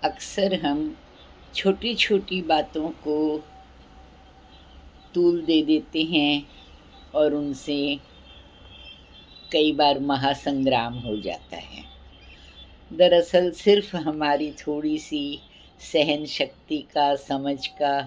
अक्सर हम छोटी छोटी बातों को तूल दे देते हैं और उनसे कई बार महासंग्राम हो जाता है। दरअसल सिर्फ हमारी थोड़ी सी सहन शक्ति का, समझ का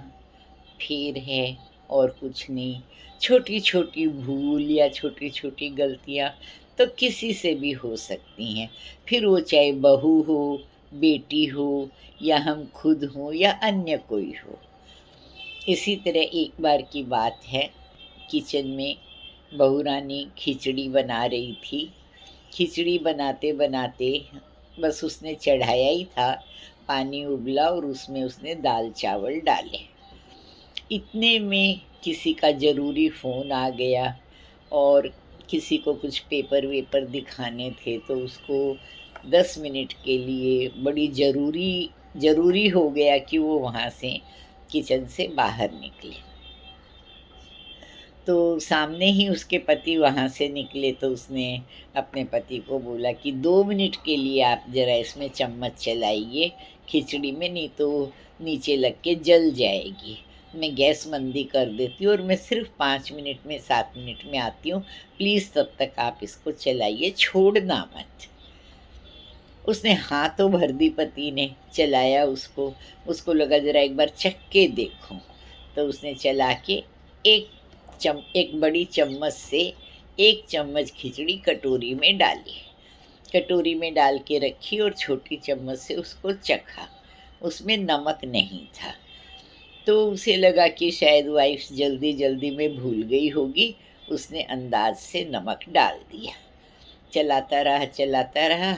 फेर है और कुछ नहीं। छोटी छोटी भूल या छोटी छोटी गलतियाँ तो किसी से भी हो सकती हैं, फिर वो चाहे बहू हो, बेटी हो या हम खुद हों या अन्य कोई हो। इसी तरह एक बार की बात है, किचन में बहू रानी खिचड़ी बना रही थी। खिचड़ी बनाते बनाते बस उसने चढ़ाया ही था, पानी उबला और उसमें उसने दाल चावल डाले। इतने में किसी का ज़रूरी फ़ोन आ गया और किसी को कुछ पेपर वेपर दिखाने थे, तो उसको 10 मिनट के लिए बड़ी ज़रूरी हो गया कि वो वहाँ से किचन से बाहर निकले। तो सामने ही उसके पति वहाँ से निकले, तो उसने अपने पति को बोला कि 2 मिनट के लिए आप ज़रा इसमें चम्मच चलाइए खिचड़ी में, नहीं तो नीचे लग के जल जाएगी। मैं गैस मंदी कर देती हूँ और मैं सिर्फ़ 5 मिनट में 7 मिनट में आती हूँ, प्लीज़ तब तक आप इसको चलाइए, छोड़ना मत। उसने हाँ तो भर दी पति ने, चलाया उसको। उसको लगा ज़रा एक बार चख के देखूँ, तो उसने चला के एक बड़ी चम्मच से 1 चम्मच खिचड़ी कटोरी में डाली। कटोरी में डाल के रखी और छोटी चम्मच से उसको चखा। उसमें नमक नहीं था। तो उसे लगा कि शायद वाइफ़ जल्दी-जल्दी में भूल गई होगी, उसने अंदाज़ से नमक डाल दिया। चलाता रहा,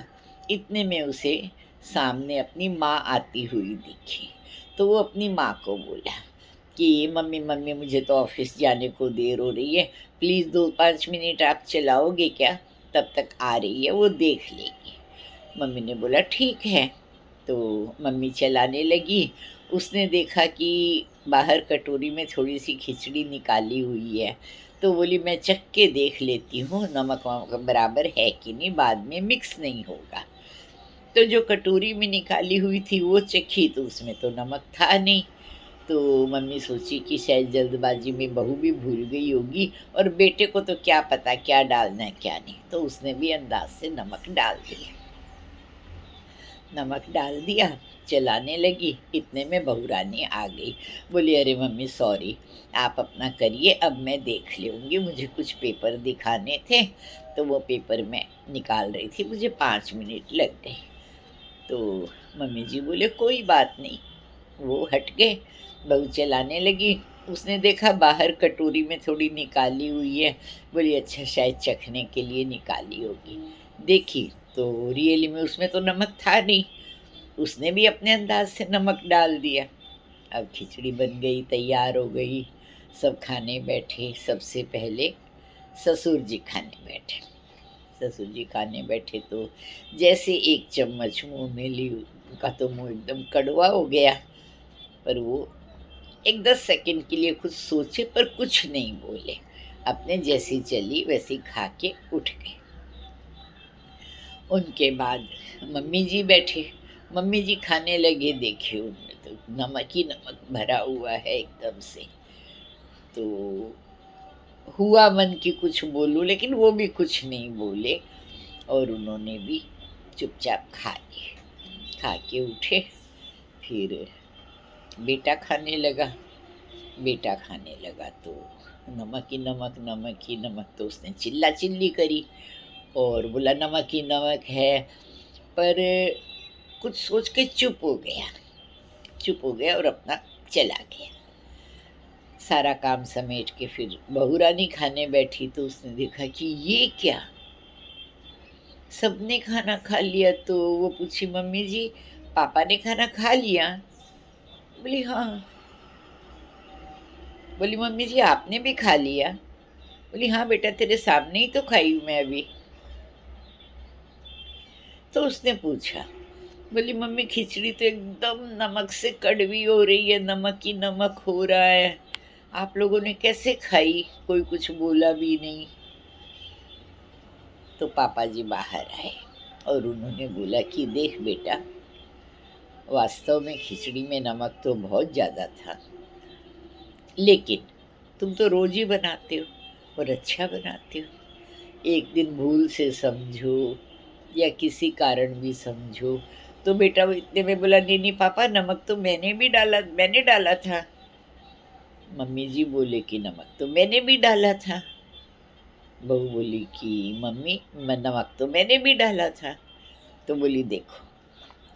इतने में उसे सामने अपनी माँ आती हुई दिखी। तो वो अपनी माँ को बोला कि मम्मी मम्मी मुझे तो ऑफ़िस जाने को देर हो रही है, प्लीज़ 2-5 मिनट आप चलाओगे क्या? तब तक आ रही है, वो देख लेगी। मम्मी ने बोला ठीक है। तो मम्मी चलाने लगी। उसने देखा कि बाहर कटोरी में थोड़ी-सी खिचड़ी निकाली हुई है, तो बोली मैं चख के देख लेती हूँ नमक-वमक बराबर है कि नहीं, बाद में मिक्स नहीं होगा। तो जो कटोरी में निकाली हुई थी वो चखी, तो उसमें तो नमक था नहीं। तो मम्मी सोची कि शायद जल्दबाजी में बहू भी भूल गई होगी और बेटे को तो क्या पता क्या डालना है क्या नहीं, तो उसने भी अंदाज़ से नमक डाल दिया। नमक डाल दिया, चलाने लगी, इतने में बहू रानी आ गई। बोली अरे मम्मी सॉरी, आप अपना करिए, अब मैं देख लूँगी, मुझे कुछ पेपर दिखाने थे, तो वो पेपर मैं निकाल रही थी, मुझे 5 मिनट लग गए। तो मम्मी जी बोले कोई बात नहीं, वो हट गए। बहू चलाने लगी, उसने देखा बाहर कटोरी में थोड़ी निकाली हुई है, बोली अच्छा शायद चखने के लिए निकाली होगी। देखी तो रियली में उसमें तो नमक था नहीं, उसने भी अपने अंदाज से नमक डाल दिया। अब खिचड़ी बन गई, तैयार हो गई, सब खाने बैठे। सबसे पहले ससुर जी खाने बैठे। ससुर जी खाने बैठे तो जैसे एक चम्मच मुँह में ली, उनका तो मुँह एकदम कड़वा हो गया। पर वो एक 10 सेकंड के लिए कुछ सोचे पर कुछ नहीं बोले। अपने जैसी चली वैसी खा के उठ गए। उनके बाद मम्मी जी बैठे। मम्मी जी खाने लगे, देखिए उनमें तो नमक ही नमक भरा हुआ है एकदम से। तो हुआ मन की कुछ बोलूँ, लेकिन वो भी कुछ नहीं बोले और उन्होंने भी चुपचाप खा लिए। खा के उठे, फिर बेटा खाने लगा। बेटा खाने लगा तो नमक ही नमक, नमक ही नमक, तो उसने चिल्ला-चिल्ली करी और बोला नमक ही नमक है, पर कुछ सोच के चुप हो गया और अपना चला गया। सारा काम समेट के फिर बहू रानी खाने बैठी, तो उसने देखा कि ये क्या, सबने खाना खा लिया। तो वो पूछी मम्मी जी पापा ने खाना खा लिया? बोली हाँ। बोली मम्मी जी आपने भी खा लिया? बोली हाँ बेटा तेरे सामने ही तो खाई हूँ मैं अभी। तो उसने पूछा, बोली मम्मी खिचड़ी तो एकदम नमक से कड़वी हो रही है, नमक ही नमक हो रहा है, आप लोगों ने कैसे खाई? कोई कुछ बोला भी नहीं। तो पापा जी बाहर आए और उन्होंने बोला कि देख बेटा, वास्तव में खिचड़ी में नमक तो बहुत ज़्यादा था, लेकिन तुम तो रोज़ ही बनाते हो और अच्छा बनाते हो। एक दिन भूल से समझो या किसी कारण भी समझो, तो बेटा वो इतने में बोला, नहीं नहीं पापा, नमक तो मैंने डाला था। मम्मी जी बोले कि नमक तो मैंने भी डाला था। बहू बोली कि मम्मी नमक तो मैंने भी डाला था। तो बोली देखो,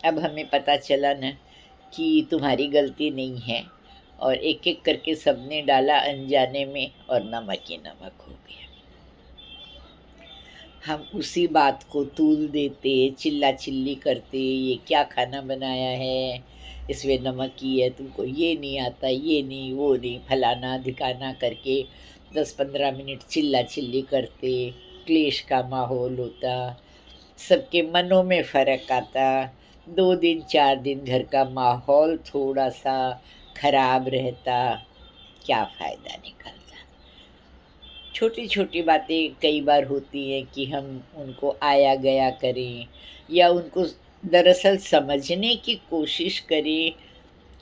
अब हमें पता चला ना कि तुम्हारी गलती नहीं है, और एक एक करके सबने डाला अनजाने में और नमक ही नमक हो गया। हम उसी बात को तूल देते, चिल्ला चिल्ली करते, ये क्या खाना बनाया है, इसमें नमक ही है, तुमको ये नहीं आता, ये नहीं, वो नहीं, फलाना ढिकाना करके 10-15 मिनट चिल्ला चिल्ली करते, क्लेश का माहौल होता, सबके मनों में फ़र्क आता। 2 दिन 4 दिन घर का माहौल थोड़ा-सा खराब रहता, क्या फ़ायदा निकलता। छोटी-छोटी बातें कई बार होती हैं कि हम उनको आया गया करें या उनको दरअसल समझने की कोशिश करें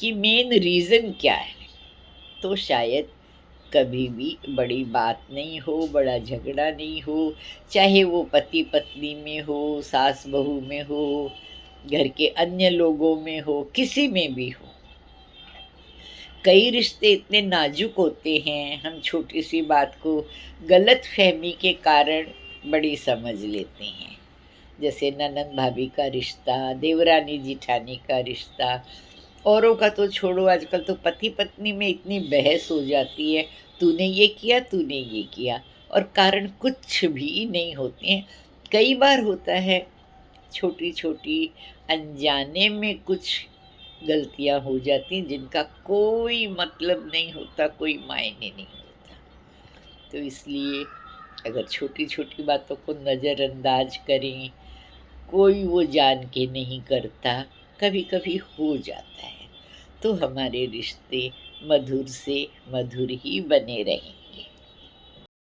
कि मेन रीज़न क्या है, तो शायद कभी भी बड़ी बात नहीं हो, बड़ा झगड़ा नहीं हो, चाहे वो पति-पत्नी में हो, सास-बहू में हो, घर के अन्य लोगों में हो, किसी में भी हो। कई रिश्ते इतने नाजुक होते हैं, हम छोटी-सी बात को गलतफ़हमी के कारण बड़ी समझ लेते हैं। जैसे ननंद-भाभी का रिश्ता, देवरानी-जेठानी का रिश्ता, औरों का तो छोड़ो, आजकल तो पति-पत्नी में इतनी बहस हो जाती है, तूने ये किया, तूने ये किया, और कारण कुछ भी नहीं होते हैं। कई बार होता है छोटी-छोटी अनजाने में कुछ गलतियाँ हो जाती हैं जिनका कोई मतलब नहीं होता, कोई मायने नहीं होता। तो इसलिए अगर छोटी-छोटी बातों को नज़रअंदाज करें, कोई वो जान के नहीं करता, कभी-कभी हो जाता है, तो हमारे रिश्ते मधुर से मधुर ही बने रहें।